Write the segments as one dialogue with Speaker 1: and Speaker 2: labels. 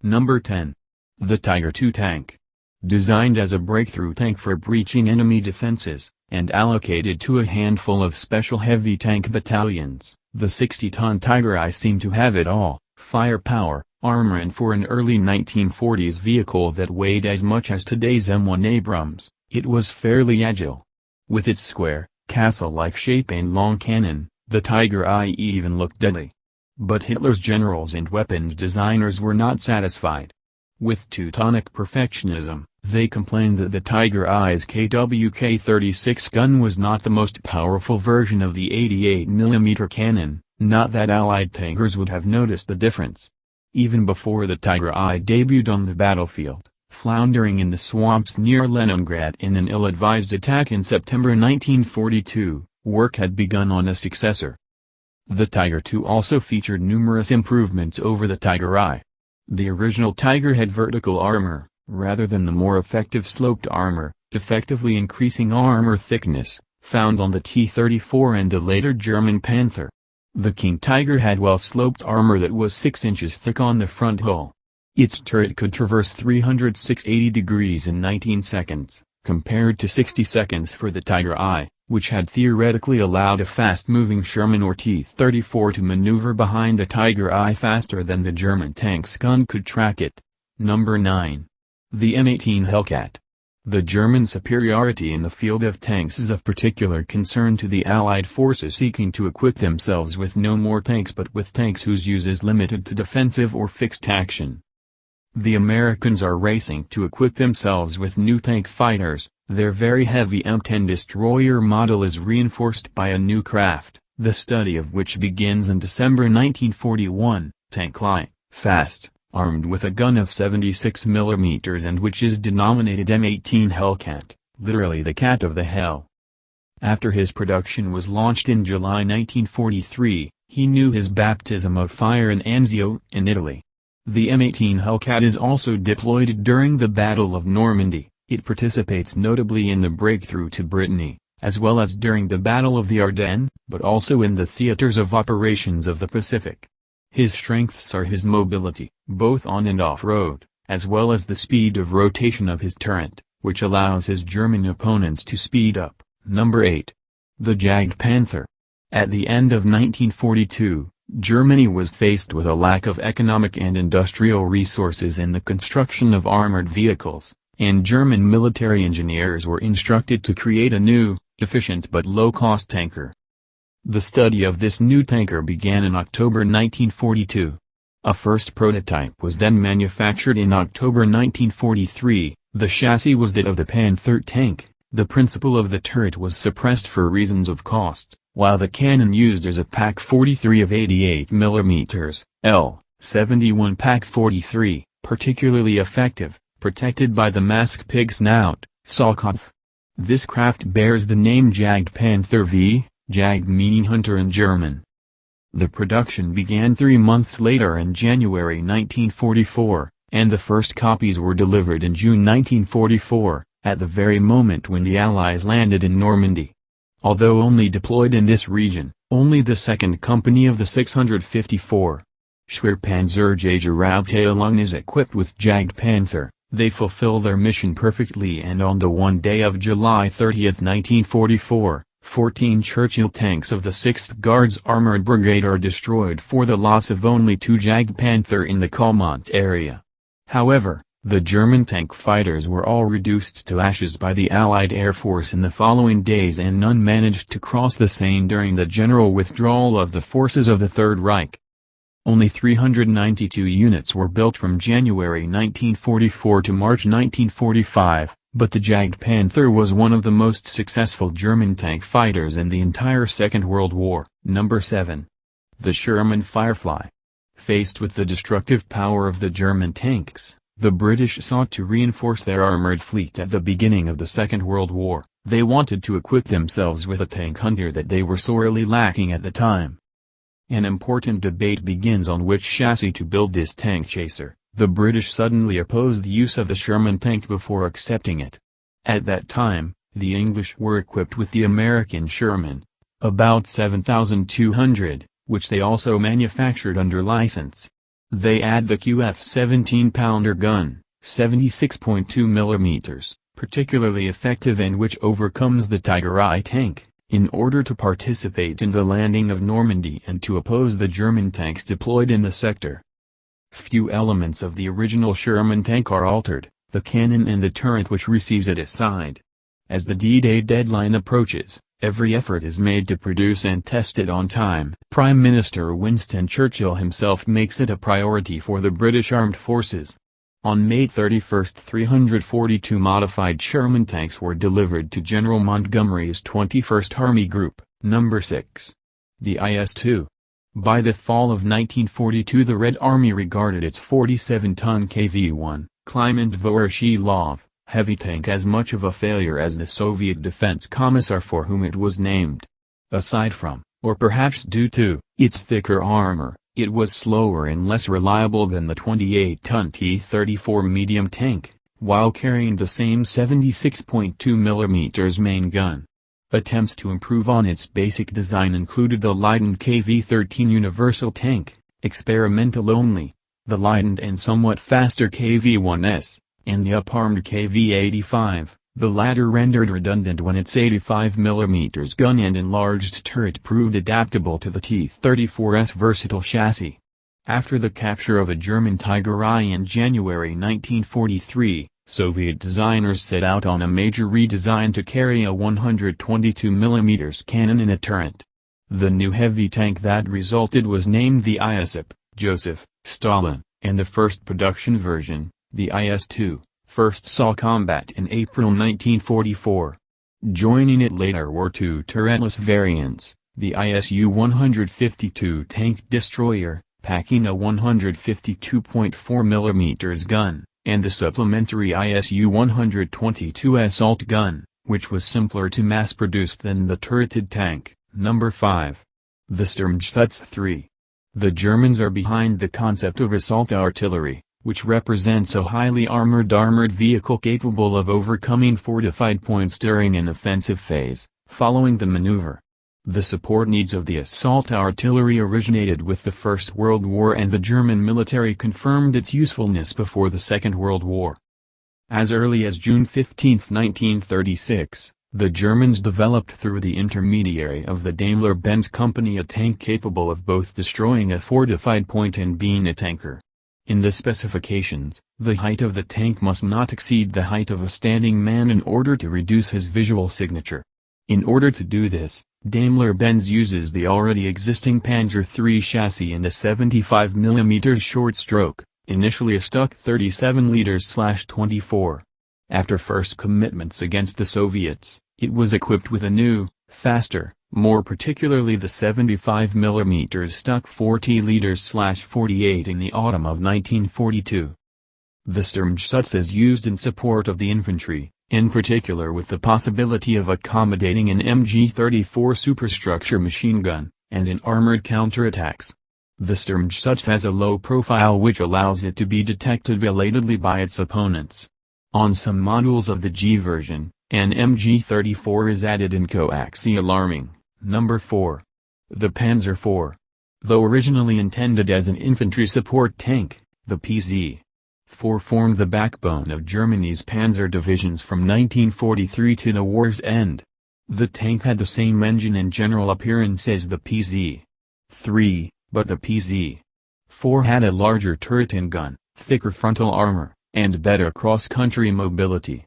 Speaker 1: Number 10. The Tiger II tank. Designed as a breakthrough tank for breaching enemy defenses, and allocated to a handful of special heavy tank battalions, the 60-ton Tiger I seemed to have it all: firepower, armor, and for an early 1940s vehicle that weighed as much as today's M1 Abrams, it was fairly agile. With its square, castle-like shape and long cannon, the Tiger I even looked deadly. But Hitler's generals and weapons designers were not satisfied. With Teutonic perfectionism, they complained that the Tiger I's KWK-36 gun was not the most powerful version of the 88mm cannon, not that Allied tankers would have noticed the difference. Even before the Tiger I debuted on the battlefield, floundering in the swamps near Leningrad in an ill-advised attack in September 1942, work had begun on a successor. The Tiger II also featured numerous improvements over the Tiger I. The original Tiger had vertical armor, rather than the more effective sloped armor, effectively increasing armor thickness, found on the T-34 and the later German Panther. The King Tiger had well-sloped armor that was 6 inches thick on the front hull. Its turret could traverse 380 degrees in 19 seconds, compared to 60 seconds for the Tiger I, which had theoretically allowed a fast-moving Sherman or T-34 to maneuver behind a Tiger I faster than the German tank's gun could track it. Number 9. The M18 Hellcat. The German superiority in the field of tanks is of particular concern to the Allied forces seeking to equip themselves with no more tanks but with tanks whose use is limited to defensive or fixed action. The Americans are racing to equip themselves with new tank fighters. Their very heavy M10 destroyer model is reinforced by a new craft, the study of which begins in December 1941, Tank Light, fast, armed with a gun of 76 mm and which is denominated M18 Hellcat, literally the cat of the hell. After his production was launched in July 1943, he knew his baptism of fire in Anzio, in Italy. The M18 Hellcat is also deployed during the Battle of Normandy. It participates notably in the breakthrough to Brittany, as well as during the Battle of the Ardennes, but also in the theaters of operations of the Pacific. His strengths are his mobility, both on and off-road, as well as the speed of rotation of his turret, which allows his German opponents to speed up. Number 8. The Jagdpanther. At the end of 1942, Germany was faced with a lack of economic and industrial resources in the construction of armored vehicles, and German military engineers were instructed to create a new, efficient but low-cost tanker. The study of this new tanker began in October 1942. A first prototype was then manufactured in October 1943. The chassis was that of the Panther tank. The principle of the turret was suppressed for reasons of cost, while the cannon used as a PaK-43 of 88 mm, L-71 PaK-43, particularly effective, protected by the mask pig snout, Saalkopf. This craft bears the name Jagdpanther V, Jagd meaning hunter in German. The production began 3 months later in January 1944, and the first copies were delivered in June 1944, at the very moment when the Allies landed in Normandy. Although only deployed in this region, only the 2nd Company of the 654. Schwerpanzerjägerabteilung is equipped with Jagdpanther. They fulfill their mission perfectly, and on the one day of July 30, 1944, 14 Churchill tanks of the 6th Guards Armored Brigade are destroyed for the loss of only 2 Jagdpanther in the Kalmont area. However, the German tank fighters were all reduced to ashes by the Allied Air Force in the following days, and none managed to cross the Seine during the general withdrawal of the forces of the Third Reich. Only 392 units were built from January 1944 to March 1945, but the Jagdpanther was one of the most successful German tank fighters in the entire Second World War. Number 7. The Sherman Firefly. Faced with the destructive power of the German tanks, the British sought to reinforce their armored fleet at the beginning of the Second World War. They wanted to equip themselves with a tank hunter that they were sorely lacking at the time. An important debate begins on which chassis to build this tank chaser. The British suddenly opposed the use of the Sherman tank before accepting it. At that time, the English were equipped with the American Sherman, about 7,200, which they also manufactured under license. They add the QF 17-pounder gun, 76.2 mm, particularly effective and which overcomes the Tiger I tank, in order to participate in the landing of Normandy and to oppose the German tanks deployed in the sector. Few elements of the original Sherman tank are altered, the cannon and the turret which receives it aside. As the D-Day deadline approaches, every effort is made to produce and test it on time. Prime Minister Winston Churchill himself makes it a priority for the British Armed Forces. On May 31, 342 modified Sherman tanks were delivered to General Montgomery's 21st Army Group, No. 6. The IS-2. By the fall of 1942 the Red Army regarded its 47-ton KV-1, Kliment Voroshilov, heavy tank as much of a failure as the Soviet Defense Commissar for whom it was named. Aside from, or perhaps due to, its thicker armor, it was slower and less reliable than the 28-ton T-34 medium tank, while carrying the same 76.2 mm main gun. Attempts to improve on its basic design included the Leiden KV-13 Universal Tank, experimental only, the Leiden and somewhat faster KV-1S, and the up-armed KV-85, the latter rendered redundant when its 85 mm gun and enlarged turret proved adaptable to the T-34's versatile chassis. After the capture of a German Tiger I in January 1943, Soviet designers set out on a major redesign to carry a 122 mm cannon in a turret. The new heavy tank that resulted was named the ISIP, Joseph Stalin, and the first production version, the IS-2, first saw combat in April 1944. Joining it later were two turretless variants, the ISU-152 tank destroyer, packing a 152.4 mm gun, and the supplementary ISU-122 assault gun, which was simpler to mass-produce than the turreted tank, No. 5. The Sturmgeschütz III. The Germans are behind the concept of assault artillery, which represents a highly armored vehicle capable of overcoming fortified points during an offensive phase, following the maneuver. The support needs of the assault artillery originated with the First World War, and the German military confirmed its usefulness before the Second World War. As early as June 15, 1936, the Germans developed through the intermediary of the Daimler-Benz company a tank capable of both destroying a fortified point and being a tanker. In the specifications, the height of the tank must not exceed the height of a standing man in order to reduce his visual signature. In order to do this, Daimler-Benz uses the already existing Panzer III chassis and a 75 mm short stroke, initially a Stuck 37 L/24. After first commitments against the Soviets, it was equipped with a new, faster, more particularly the 75 mm Stuck 40 L/48 in the autumn of 1942. The Sturmgeschütz is used in support of the infantry, in particular with the possibility of accommodating an MG-34 superstructure machine gun, and in armored counterattacks. The Sturmgeschütz has a low profile which allows it to be detected belatedly by its opponents. On some models of the G version, an MG-34 is added in coaxial arming, No. 4. The Panzer IV. Though originally intended as an infantry support tank, the PZ-4 formed the backbone of Germany's panzer divisions from 1943 to the war's end. The tank had the same engine and general appearance as the PZ-3, but the PZ-4 had a larger turret and gun, thicker frontal armor, and better cross-country mobility.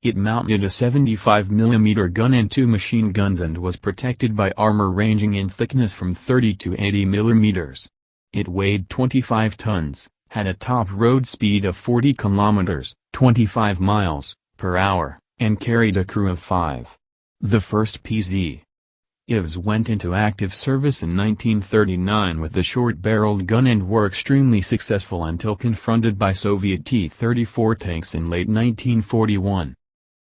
Speaker 1: It mounted a 75 mm gun and two machine guns and was protected by armor ranging in thickness from 30 to 80 mm. It weighed 25 tons, had a top road speed of 40 km, 25 miles, per hour, and carried a crew of 5. The first PZ-IVs went into active service in 1939 with the short-barreled gun and were extremely successful until confronted by Soviet T-34 tanks in late 1941.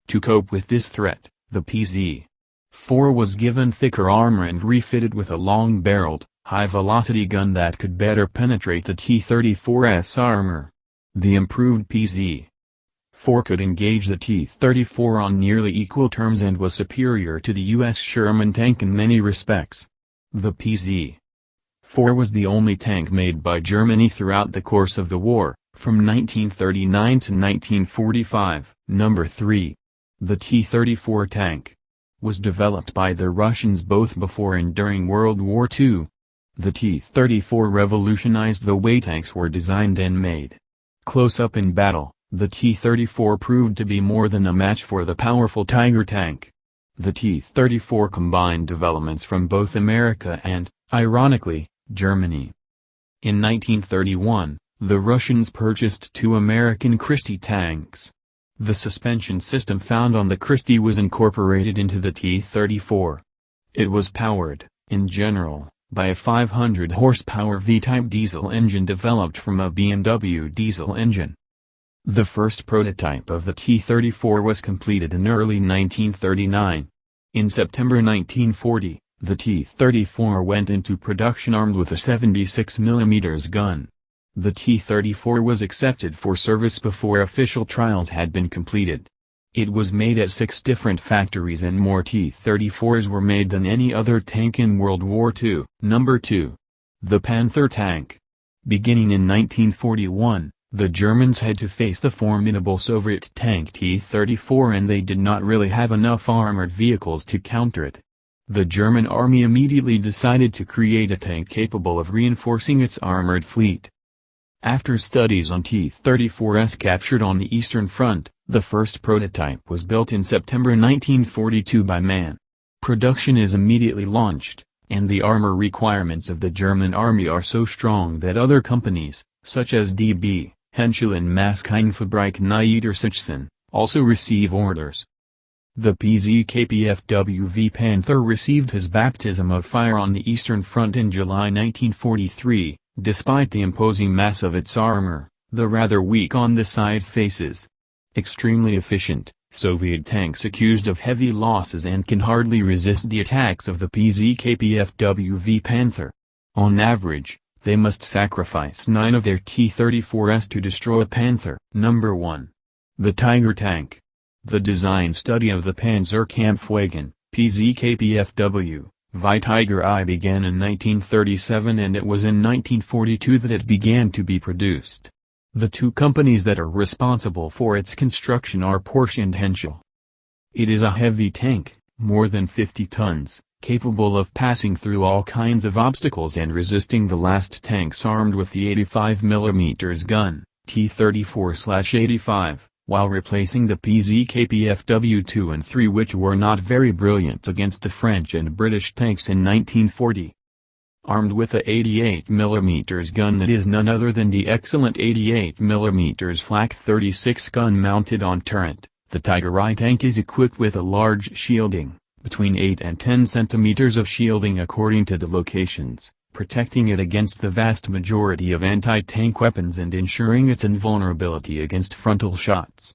Speaker 1: To cope with this threat, the PZ-4 was given thicker armor and refitted with a long-barreled, high-velocity gun that could better penetrate the T-34's armor. The improved PZ-4 could engage the T-34 on nearly equal terms and was superior to the U.S. Sherman tank in many respects. The PZ-4 4 was the only tank made by Germany throughout the course of the war, from 1939 to 1945. Number 3. The T-34 tank was developed by the Russians both before and during World War II. The T-34 revolutionized the way tanks were designed and made. Close up in battle, the T-34 proved to be more than a match for the powerful Tiger tank. The T-34 combined developments from both America and, ironically, Germany. In 1931, the Russians purchased 2 American Christie tanks. The suspension system found on the Christie was incorporated into the T-34. It was powered, in general, by a 500 horsepower V-type diesel engine developed from a BMW diesel engine. The first prototype of the T-34 was completed in early 1939. In September 1940, the T-34 went into production armed with a 76mm gun. The T-34 was accepted for service before official trials had been completed. It was made at 6 different factories and more T-34s were made than any other tank in World War II. Number 2. The Panther tank. Beginning in 1941, the Germans had to face the formidable Soviet tank T-34 and they did not really have enough armored vehicles to counter it. The German army immediately decided to create a tank capable of reinforcing its armored fleet. After studies on T-34s captured on the Eastern Front, the first prototype was built in September 1942 by MAN. Production is immediately launched, and the armor requirements of the German army are so strong that other companies, such as DB, Henschel and Maschinenfabrik Niedersachsen, also receive orders. The PZKPFWV Panther received his baptism of fire on the Eastern Front in July 1943. Despite the imposing mass of its armor, the rather weak on the side faces. Extremely efficient, Soviet tanks accused of heavy losses and can hardly resist the attacks of the PZKPFWV Panther. On average, they must sacrifice 9 of their T-34s to destroy a Panther. Number 1. The Tiger tank. The design study of the Panzerkampfwagen, PZKPFW. Vi Tiger I began in 1937 and it was in 1942 that it began to be produced. The 2 companies that are responsible for its construction are Porsche and Henschel. It is a heavy tank, more than 50 tons, capable of passing through all kinds of obstacles and resisting the last tanks armed with the 85mm gun, T-34/85. While replacing the PZKPFW-2 and 3 which were not very brilliant against the French and British tanks in 1940. Armed with a 88mm gun that is none other than the excellent 88mm Flak 36 gun mounted on turret, the Tiger I tank is equipped with a large shielding, between 8 and 10 centimeters of shielding according to the locations, protecting it against the vast majority of anti-tank weapons and ensuring its invulnerability against frontal shots.